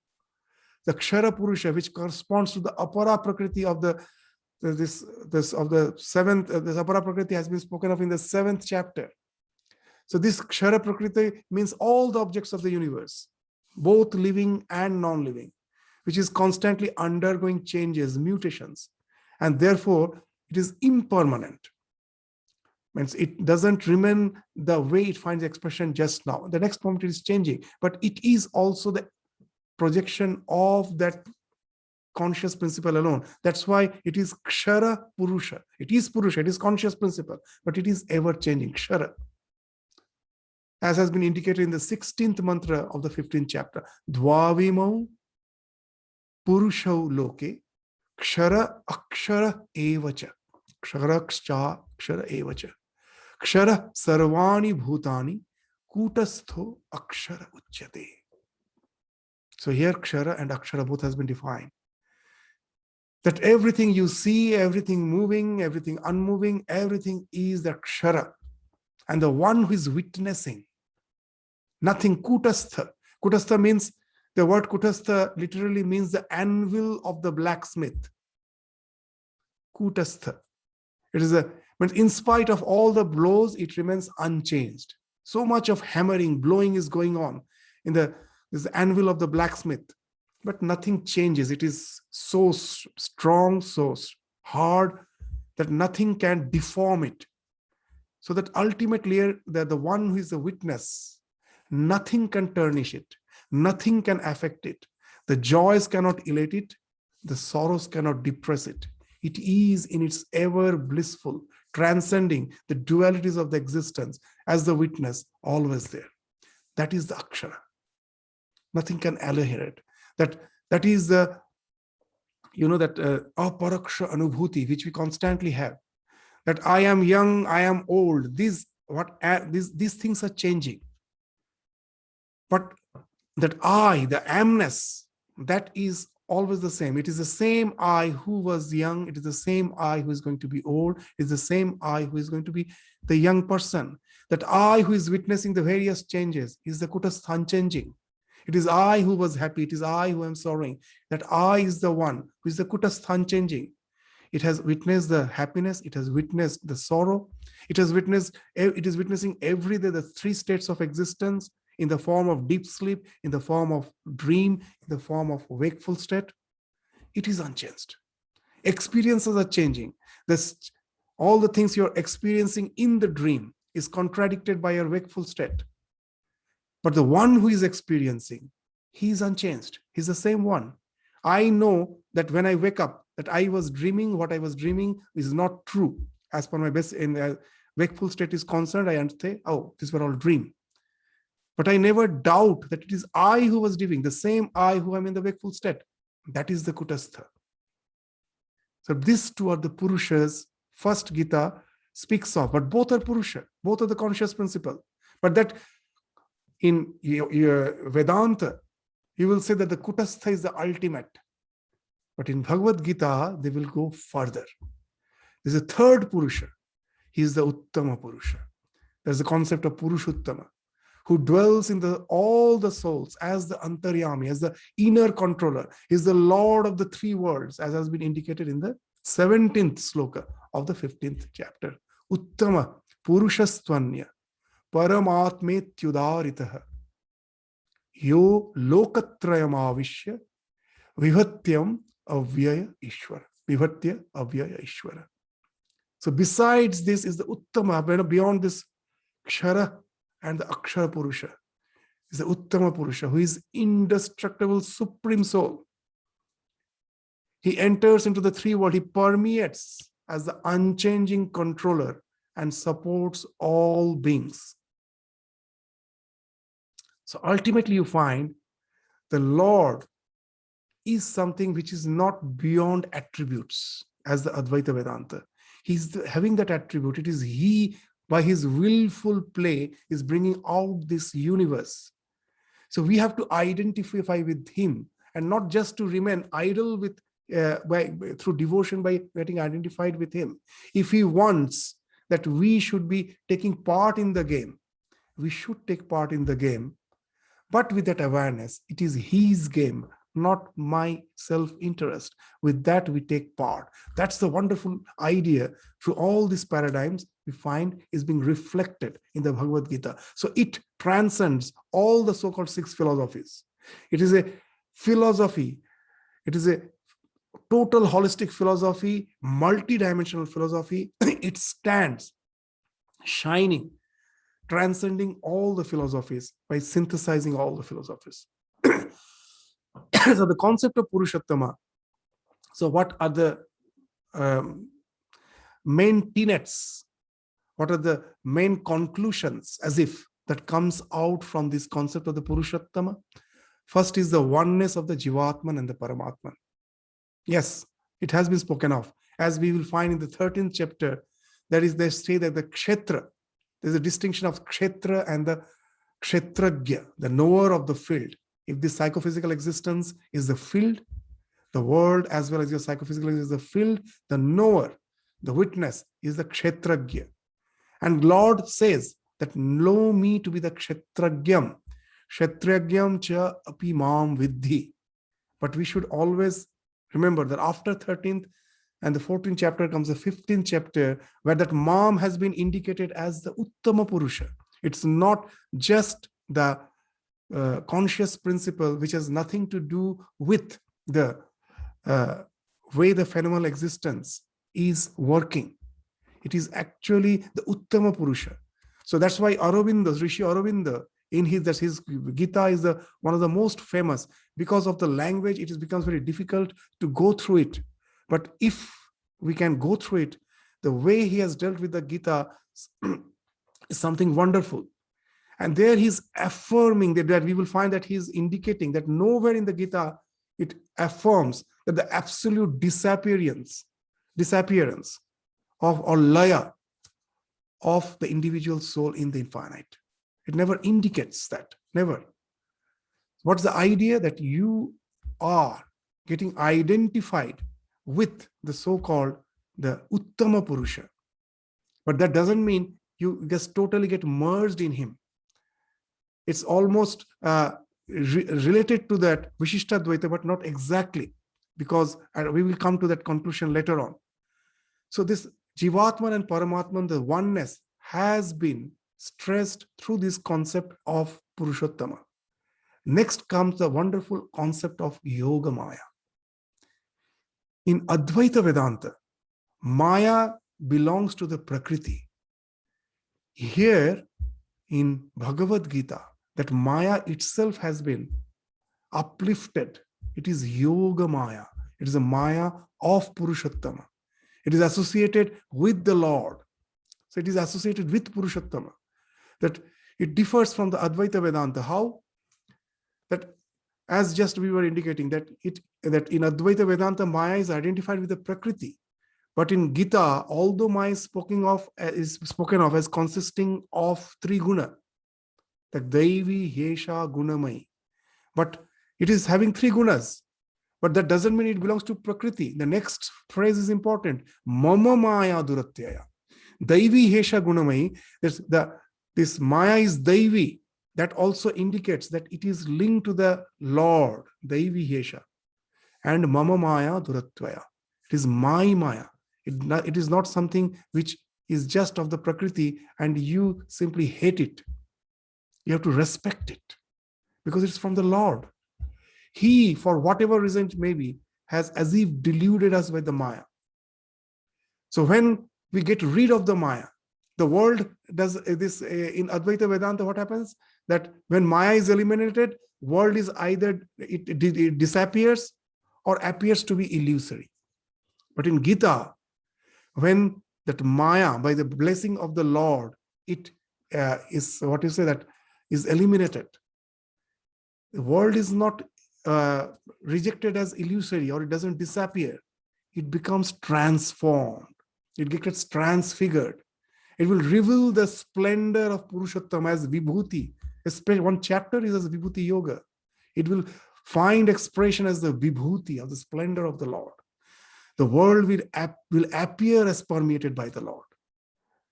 The Kshara Purusha, which corresponds to the Apara Prakriti of the this of the 7th, this Apara Prakriti has been spoken of in the 7th chapter. So this Kshara Prakriti means all the objects of the universe, both living and non-living, which is constantly undergoing changes, mutations, and therefore it is impermanent. Means it doesn't remain the way it finds expression just now. The next moment it is changing, but it is also the projection of that conscious principle alone. That's why it is Kshara Purusha. It is Purusha, it is conscious principle, but it is ever changing, Kshara. As has been indicated in the 16th mantra of the 15th chapter, Dvavimau Purushau Loke Kshara Akshara Evacha. Kshara Kshara Evacha. Kshara Sarvani Bhutani Kutastho Akshara Uchyate. So here Kshara and Akshara both has been defined. That everything you see, everything moving, everything unmoving, everything is the Kshara. And the one who is witnessing, nothing, Kutastha. Kutastha means, the word Kutastha literally means the anvil of the blacksmith. Kutastha. It is but in spite of all the blows, it remains unchanged. So much of hammering, blowing is going on in this anvil of the blacksmith, but nothing changes. It is so strong, so hard that nothing can deform it. So that ultimately, the one who is the witness, nothing can tarnish it, nothing can affect it. The joys cannot elate it, the sorrows cannot depress it. It is in its ever blissful, transcending the dualities of the existence as the witness, always there. That is the Akshara. Nothing can annihilate it. That is the, that aparaksha anubhuti, which we constantly have. That I am young, I am old. These things are changing. But that I, the amness, that is always the same. It is the same I who was young. It is the same I who is going to be old. It is the same I who is going to be the young person. That I who is witnessing the various changes is the Kutastha unchanging. It is I who was happy. It is I who am sorrowing. That I is the one who is the Kutastha unchanging. It has witnessed the happiness. It has witnessed the sorrow. It is witnessing every day the three states of existence, in the form of deep sleep, in the form of dream, in the form of wakeful state. It is unchanged. Experiences are changing. All the things you're experiencing in the dream is contradicted by your wakeful state. But the one who is experiencing, he is unchanged. He's the same one. I know that when I wake up, that I was dreaming, what I was dreaming is not true. As per my best in wakeful state is concerned, I understand, oh, these were all dream. But I never doubt that it is I who was dreaming, the same I who am in the wakeful state. That is the Kutastha. So these two are the Purushas. First Gita speaks of, but both are Purusha, both are the conscious principle. But that in your Vedanta, you will say that the Kutastha is the ultimate. But in Bhagavad Gita, they will go further. There's a third Purusha. He is the Uttama Purusha. There's the concept of Purushottama, who dwells in all the souls as the Antaryami, as the inner controller. He is the Lord of the three worlds, as has been indicated in the 17th sloka of the 15th chapter. Uttama Purushastvanya Paramatmetyudaritaha Yo Lokatrayamavishya Vihatyam Avyaya Ishvara. Vihatya Avyaya Ishvara. So besides this is the Uttama, beyond this Kshara and the Akshara Purusha, is the Uttama Purusha, who is indestructible supreme soul. He enters into the three world. He permeates as the unchanging controller and supports all beings. So ultimately you find the Lord is something which is not beyond attributes, as the Advaita Vedanta. He's having that attribute. It is he, by his willful play, is bringing out this universe. So we have to identify with him, and not just to remain idle with through devotion, by getting identified with him. If he wants that we should be taking part in the game, we should take part in the game, but with that awareness, it is his game, not my self-interest. With that, we take part. That's the wonderful idea through all these paradigms we find is being reflected in the Bhagavad Gita. So it transcends all the so-called 6 philosophies. It is a philosophy. It is a total holistic philosophy, multi-dimensional philosophy. It stands shining, transcending all the philosophies by synthesizing all the philosophies. So the concept of Purushottama. So what are the main tenets? What are the main conclusions, as if, that comes out from this concept of the Purushottama? First is the oneness of the Jivatman and the Paramatman. Yes, it has been spoken of. As we will find in the 13th chapter, that is, they say that the Kshetra, there's a distinction of Kshetra and the Kshetragya, the knower of the field. If the psychophysical existence is the field, the world as well as your psychophysical is the field, the knower, the witness is the Kshetragya. And Lord says that know me to be the Kshetragyam. Kshetragyam cha api mam vidhi. But we should always remember that after 13th and the 14th chapter comes the 15th chapter, where that mam has been indicated as the Uttama Purusha. It's not just the conscious principle, which has nothing to do with the way the phenomenal existence is working. It is actually the Uttama Purusha. So that's why Aurobindo, Rishi Aurobindo, in his Gita is one of the most famous. Because of the language, it becomes very difficult to go through it. But if we can go through it, the way he has dealt with the Gita is something wonderful. And there he's affirming that we will find that he's indicating that nowhere in the Gita it affirms that the absolute disappearance of, or laya, of the individual soul in the infinite. It never indicates that, never. What's the idea? That you are getting identified with the so-called the Uttama Purusha. But that doesn't mean you just totally get merged in him. It's almost related to that Vishishtadvaita, but not exactly, because we will come to that conclusion later on. So this Jivatman and Paramatman, the oneness, has been stressed through this concept of Purushottama. Next comes the wonderful concept of Yoga Maya. In Advaita Vedanta, Maya belongs to the Prakriti. Here in Bhagavad Gita, that Maya itself has been uplifted. It is Yoga Maya. It is a Maya of Purushottama. It is associated with the Lord. So it is associated with Purushottama. That it differs from the Advaita Vedanta. How? That, as just we were indicating, that in Advaita Vedanta, Maya is identified with the Prakriti. But in Gita, although Maya is spoken of as consisting of 3 guna, the Daivi, Hesha, Gunamai. But it is having 3 gunas. But that doesn't mean it belongs to Prakriti. The next phrase is important. Mama Maya Duratyaya. Daivi, Hesha, Gunamai. This Maya is Daivi. That also indicates that it is linked to the Lord, Daivi, Hesha. And Mama Maya Duratyaya. It is my Maya. It is not something which is just of the Prakriti and you simply hate it. You have to respect it because it's from the Lord. He, for whatever reason it may be, has as if deluded us with the Maya. So when we get rid of the Maya, the world does this in Advaita Vedanta. What happens? That when Maya is eliminated, world is either it disappears or appears to be illusory. But in Gita, when that Maya, by the blessing of the Lord, it is what you say that is eliminated. The world is not rejected as illusory, or it doesn't disappear. It becomes transformed. It gets transfigured. It will reveal the splendor of Purushottam as Vibhuti. Especially one chapter is as Vibhuti Yoga. It will find expression as the vibhuti of the splendor of the Lord. The world will appear as permeated by the Lord.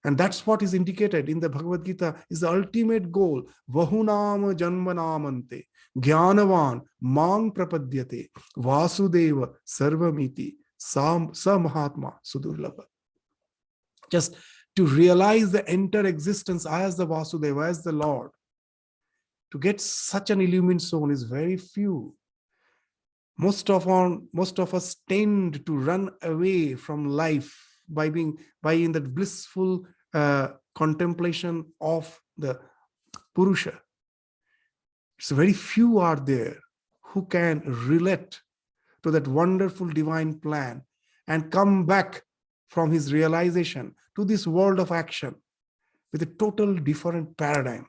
And that's what is indicated in the Bhagavad Gita is the ultimate goal. Vahunam janmanamante jnanavan mang prapadyate vasudeva sarvamiti samahatma sudurlabha. Just to realize the entire existence as the Vasudeva, as the Lord, to get such an illumined soul is very few. Most of us tend to run away from life by in that blissful contemplation of the Purusha. So very few are there who can relate to that wonderful divine plan and come back from his realization to this world of action with a total different paradigm.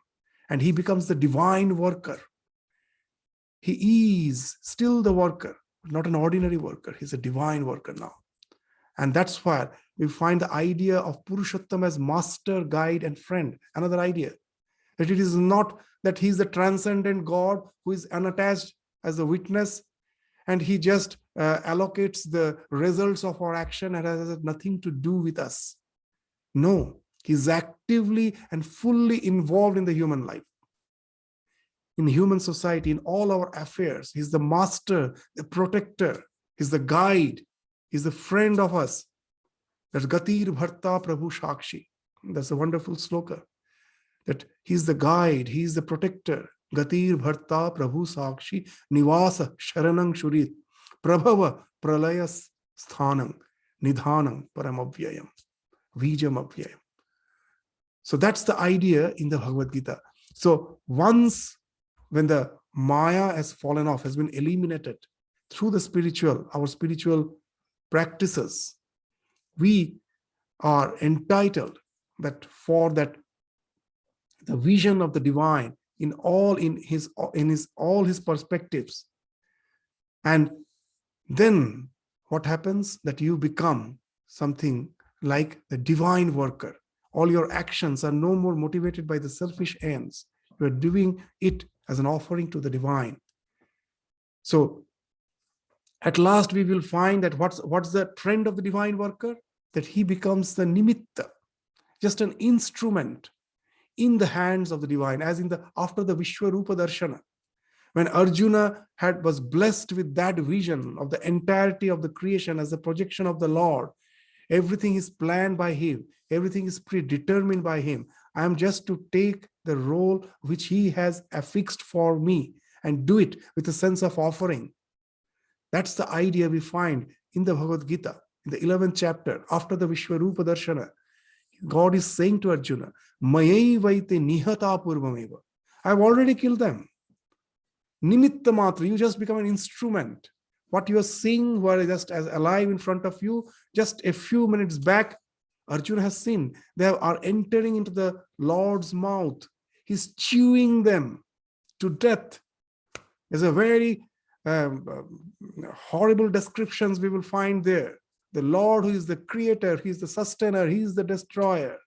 And he becomes the divine worker. He is still the worker, not an ordinary worker. He's a divine worker now. And that's why we find the idea of Purushottam as master, guide, and friend. Another idea, that it is not that he's the transcendent God who is unattached as a witness, and he just allocates the results of our action and has nothing to do with us. No, he's actively and fully involved in the human life, in human society, in all our affairs. He's the master, the protector, he's the guide, he's the friend of us. That's Gatir Bharta Prabhu Shakshi. That's a wonderful sloka. That he's the guide, he's the protector. Gatir Bharta Prabhu Sakshi Nivasa Sharanang Shurit Prabhava Pralayas Sthanam Nidhanam Paramabhyayam Vijam Abhyayam. So that's the idea in the Bhagavad Gita. So once when the Maya has fallen off, has been eliminated through our spiritual practices, we are entitled that for that the vision of the divine in all his perspectives. And then what happens? That you become something like the divine worker. All your actions are no more motivated by the selfish ends. You are doing it as an offering to the divine. So at last we will find that what's the trend of the divine worker? That he becomes the nimitta, just an instrument in the hands of the divine, as after the Vishwarupa Darshana, when Arjuna was blessed with that vision of the entirety of the creation as a projection of the Lord. Everything is planned by him, everything is predetermined by him. I am just to take the role which he has affixed for me and do it with a sense of offering. That's the idea we find in the Bhagavad Gita, in the 11th chapter, after the Vishwarupa Darshana. God is saying to Arjuna, Mayai vaite nihata purvameva. I've already killed them. Nimitta matra, you just become an instrument. What you are seeing were just as alive in front of you, just a few minutes back, Arjuna has seen. They are entering into the Lord's mouth. He's chewing them to death. There's a very horrible descriptions we will find there. The Lord who is the creator, he is the sustainer, he is the destroyer.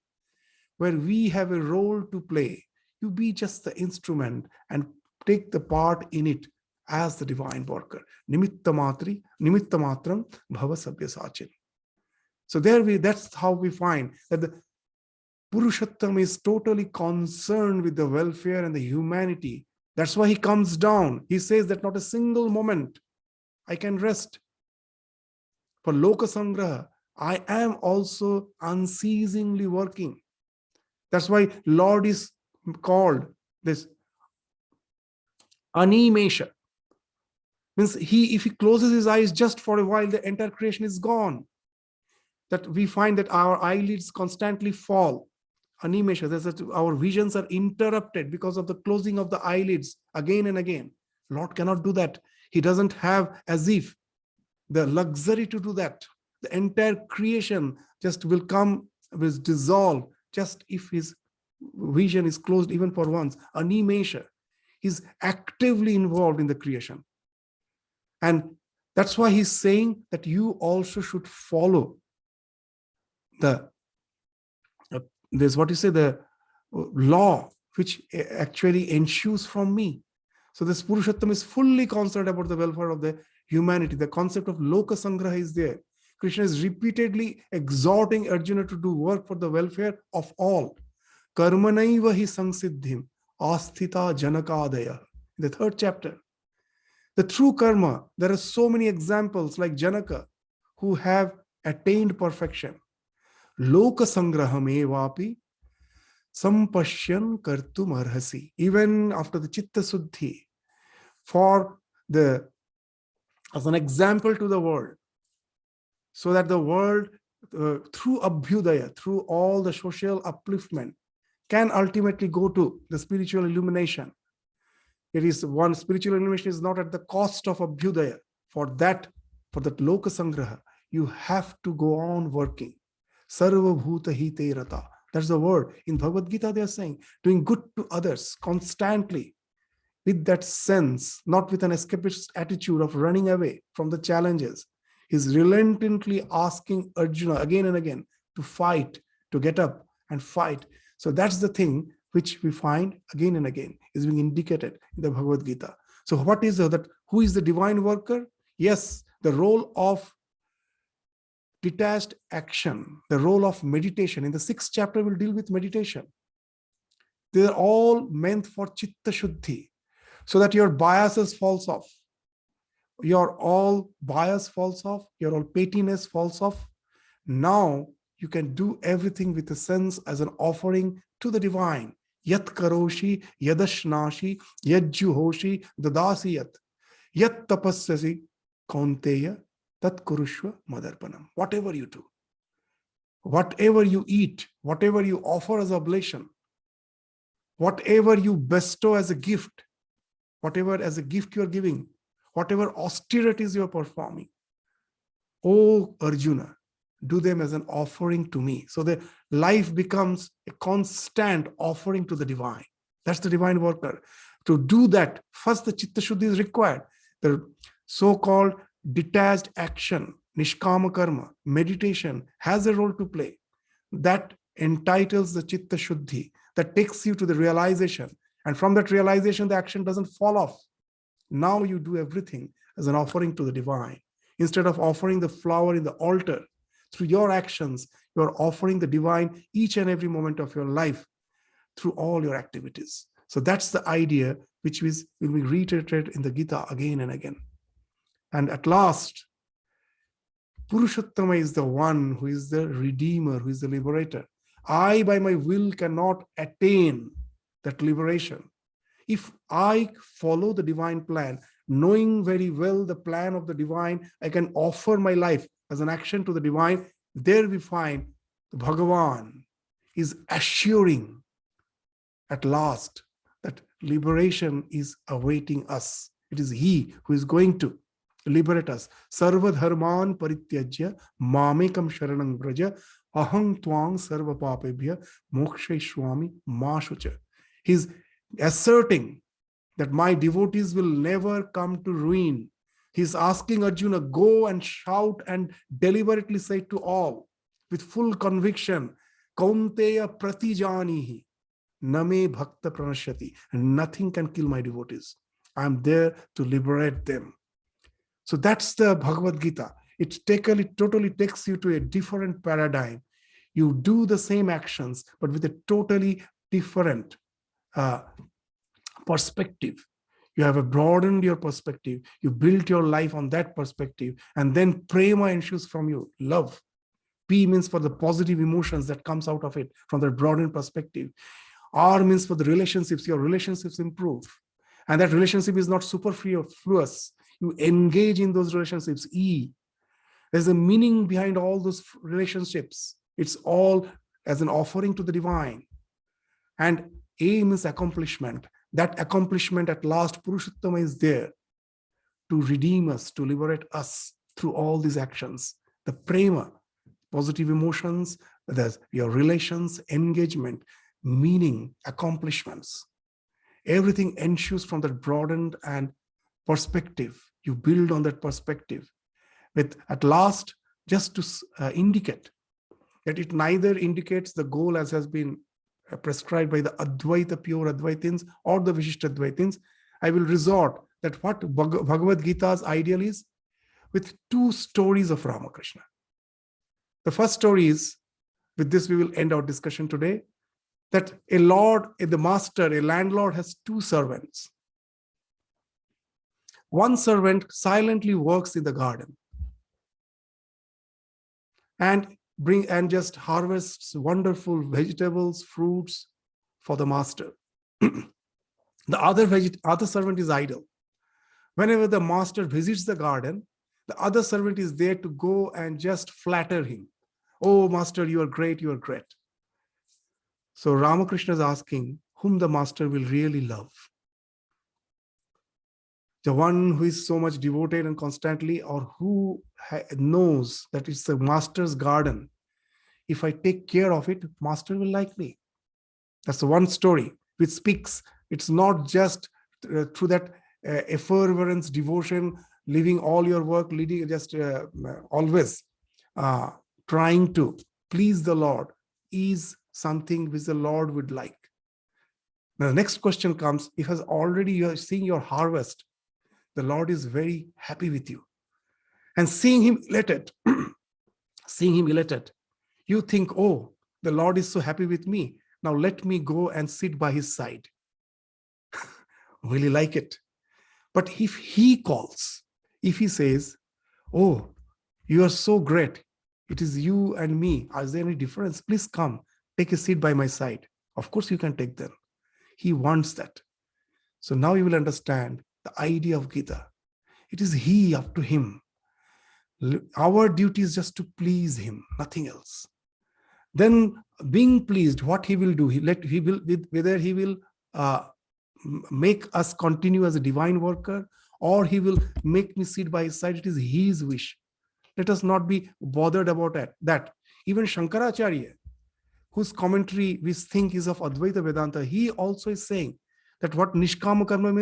Where we have a role to play. You be just the instrument and take the part in it as the divine worker. Nimitta matram bhava sabhyasachin. So that's how we find that the Purushottam is totally concerned with the welfare and the humanity. That's why he comes down. He says that not a single moment I can rest. For Loka Sangraha, I am also unceasingly working. That's why Lord is called this animesha. Means if he closes his eyes just for a while, the entire creation is gone. That we find that our eyelids constantly fall. Animesha, that our visions are interrupted because of the closing of the eyelids again and again. Lord cannot do that. He doesn't have as if the luxury to do that. The entire creation just will dissolve just if his vision is closed even for once. Animesha. He's actively involved in the creation. And that's why he's saying that you also should follow the law which actually ensues from me. So this Purushottam is fully concerned about the welfare of the humanity. The concept of Loka Sangraha is there. Krishna is repeatedly exhorting Arjuna to do work for the welfare of all. Karmanaiva hi samsiddhim asthita janakadaya. In the third chapter. The true karma, there are so many examples like Janaka who have attained perfection. Loka sangraham evapi sampashyan kartum arhasi. Even after the chitta suddhi, as an example to the world, so that the world through abhyudaya, through all the social upliftment, can ultimately go to the spiritual illumination. It is one spiritual illumination is not at the cost of abhyudaya. For that loka sangraha, you have to go on working. Sarva bhuta hite rata. That's the word. In Bhagavad Gita, they are saying, doing good to others constantly with that sense, not with an escapist attitude of running away from the challenges. He's relentlessly asking Arjuna again and again to fight, to get up and fight. So that's the thing which we find again and again is being indicated in the Bhagavad Gita. So what is that? Who is the divine worker? Yes, the role of detached action, the role of meditation. In the 6th chapter, we'll deal with meditation. They are all meant for chitta shuddhi, so that your biases falls off. Your all bias falls off, your all pettiness falls off. Now you can do everything with a sense as an offering to the divine. Yat karoshi, yadashnashi, yajjuhoshi, dadasi yat tapasyasi, kaunteya, tat kurushva madarpanam. Whatever you do, whatever you eat, whatever you offer as oblation, whatever you bestow as a gift, whatever as a gift you are giving, whatever austerities you are performing, O Arjuna, do them as an offering to me. So the life becomes a constant offering to the divine. That's the divine worker. To do that, first the chitta shuddhi is required. The so-called detached action, nishkama karma, meditation has a role to play. That entitles the chitta shuddhi, that takes you to the realization. And from that realization, the action doesn't fall off. Now you do everything as an offering to the divine. Instead of offering the flower in the altar, through your actions, you are offering the divine each and every moment of your life through all your activities. So that's the idea which will be reiterated in the Gita again and again. And at last, Purushottama is the one who is the redeemer, who is the liberator. I, by my will, cannot attain that liberation. If I follow the divine plan, knowing very well the plan of the divine, I can offer my life as an action to the divine. There we find the Bhagavan is assuring at last that liberation is awaiting us. It is He who is going to liberate us. Sarva dharman parityajya mamekam sharanam vraja aham tvang sarva papebhya mokshay swami mashucha. He's asserting that my devotees will never come to ruin. He's asking Arjuna, go and shout and deliberately say to all with full conviction, Kaunteya pratijanihi name bhakta pranashyati. And nothing can kill my devotees. I'm there to liberate them. So that's the Bhagavad Gita. It totally takes you to a different paradigm. You do the same actions, but with a totally different perspective. You have broadened your perspective. You built your life on that perspective. And then prema ensues from you, love. P means for the positive emotions that comes out of it from the broadened perspective. R means for the relationships. Your relationships improve. And that relationship is not superfluous. You engage in those relationships. E, there's a meaning behind all those relationships. It's all as an offering to the divine. And A means accomplishment. That accomplishment at last, Purushottama is there to redeem us, to liberate us through all these actions. The prema, positive emotions, there's your relations, engagement, meaning, accomplishments. Everything ensues from that broadened and perspective. You build on that perspective. With at last, just to indicate that it neither indicates the goal as has been prescribed by the Advaita, pure Advaitins or the Vishishta Advaitins. I will resort that what Bhagavad Gita's ideal is, with two stories of Ramakrishna. The first story is, with this we will end our discussion today, that a landlord has two servants. One servant silently works in the garden and just harvests wonderful vegetables, fruits for the master. The other servant is idle. Whenever the master visits the garden, the other servant is there to go and just flatter him. Oh, master, you are great, you are great. So Ramakrishna is asking whom the master will really love. The one who is so much devoted and constantly, or who knows that it's the master's garden. If I take care of it, master will like me. That's the one story which speaks. It's not just through that effervescence, devotion, leaving all your work, leading just always trying to please the Lord is something which the Lord would like. Now, the next question comes, if as already you are seeing your harvest, the Lord is very happy with you. And seeing him elated, you think, oh, the Lord is so happy with me. Now let me go and sit by his side. Will he like it? But if he calls, if he says, oh, you are so great, it is you and me, is there any difference? Please come, take a seat by my side. Of course you can take them. He wants that. So now you will understand the idea of Gita. It is he, up to him. Our duty is just to please him, nothing else. Then being pleased, what he will do, whether he will make us continue as a divine worker, or he will make me sit by his side, it is his wish. Let us not be bothered about that. Even Shankaracharya, whose commentary we think is of Advaita Vedanta, he also is saying that what Nishkama karma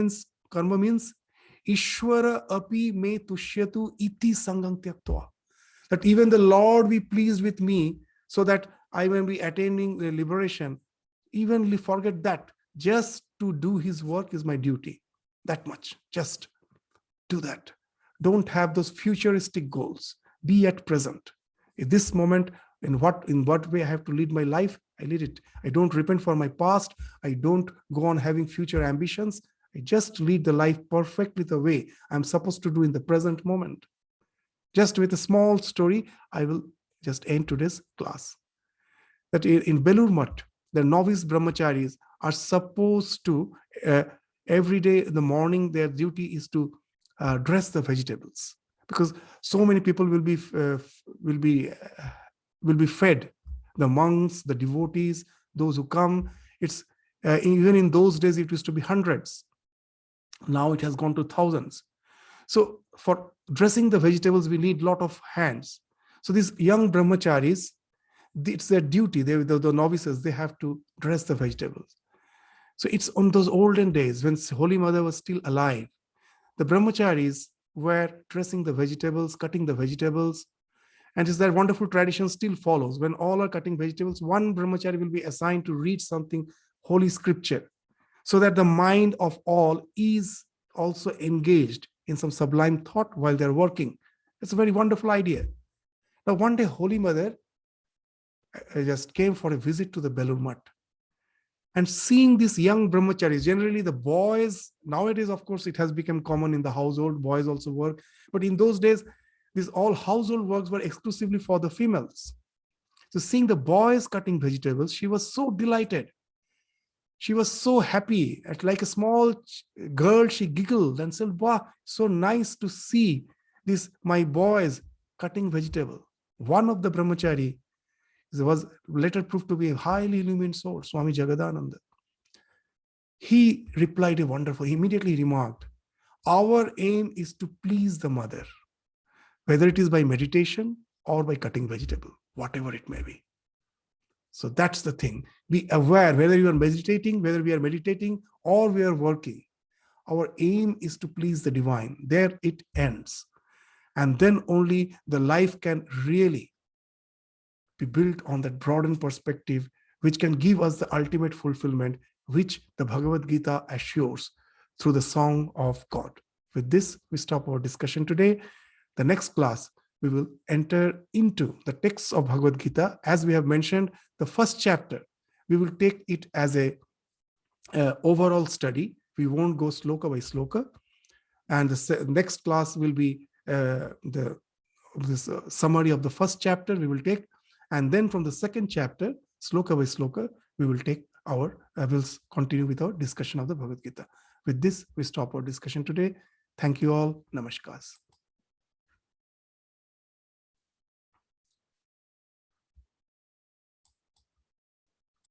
means Ishvara api me tushyatu iti sangam tyaktva. That even the Lord be pleased with me, so that I will be attaining the liberation. Evenly forget that. Just to do his work is my duty. That much. Just do that. Don't have those futuristic goals. Be at present. In this moment, in what way I have to lead my life, I lead it. I don't repent for my past. I don't go on having future ambitions. I just lead the life perfectly the way I'm supposed to do in the present moment. Just with a small story, I will just end today's class. That in Belur Mutt, the novice brahmacharis are supposed to, every day in the morning, their duty is to dress the vegetables. Because so many people will be fed. The monks, the devotees, those who come. It's even in those days, it used to be hundreds. Now it has gone to thousands. So for dressing the vegetables, we need a lot of hands. So these young brahmacharis, it's their duty. The novices, they have to dress the vegetables. So it's on those olden days when Holy Mother was still alive. The brahmacharis were dressing the vegetables, cutting the vegetables. And it's that wonderful tradition still follows. When all are cutting vegetables, one brahmachari will be assigned to read something, holy scripture, so that the mind of all is also engaged in some sublime thought while they're working. It's a very wonderful idea. Now, one day, Holy Mother just came for a visit to the Belur Mutt. And seeing these young brahmacharis, generally the boys, nowadays, of course, it has become common in the household, boys also work. But in those days, these all household works were exclusively for the females. So seeing the boys cutting vegetables, she was so delighted. She was so happy. Like a small girl, she giggled and said, wow, so nice to see this, my boys cutting vegetable. One of the brahmachari was later proved to be a highly illumined soul, Swami Jagadananda. He replied a wonderful, he immediately remarked, our aim is to please the mother, whether it is by meditation or by cutting vegetable, whatever it may be. So that's the thing. Be aware whether you are meditating, whether we are meditating or we are working. Our aim is to please the divine. There it ends. And then only the life can really be built on that broadened perspective, which can give us the ultimate fulfillment, which the Bhagavad Gita assures through the song of God. With this, we stop our discussion today. The next class, we will enter into the texts of Bhagavad Gita. As we have mentioned, the first chapter, we will take it as a overall study. We won't go sloka by sloka. And the next class will be this summary of the first chapter we will take. And then from the second chapter, sloka by sloka, we will take we'll continue with our discussion of the Bhagavad Gita. With this, we stop our discussion today. Thank you all. Namaskars.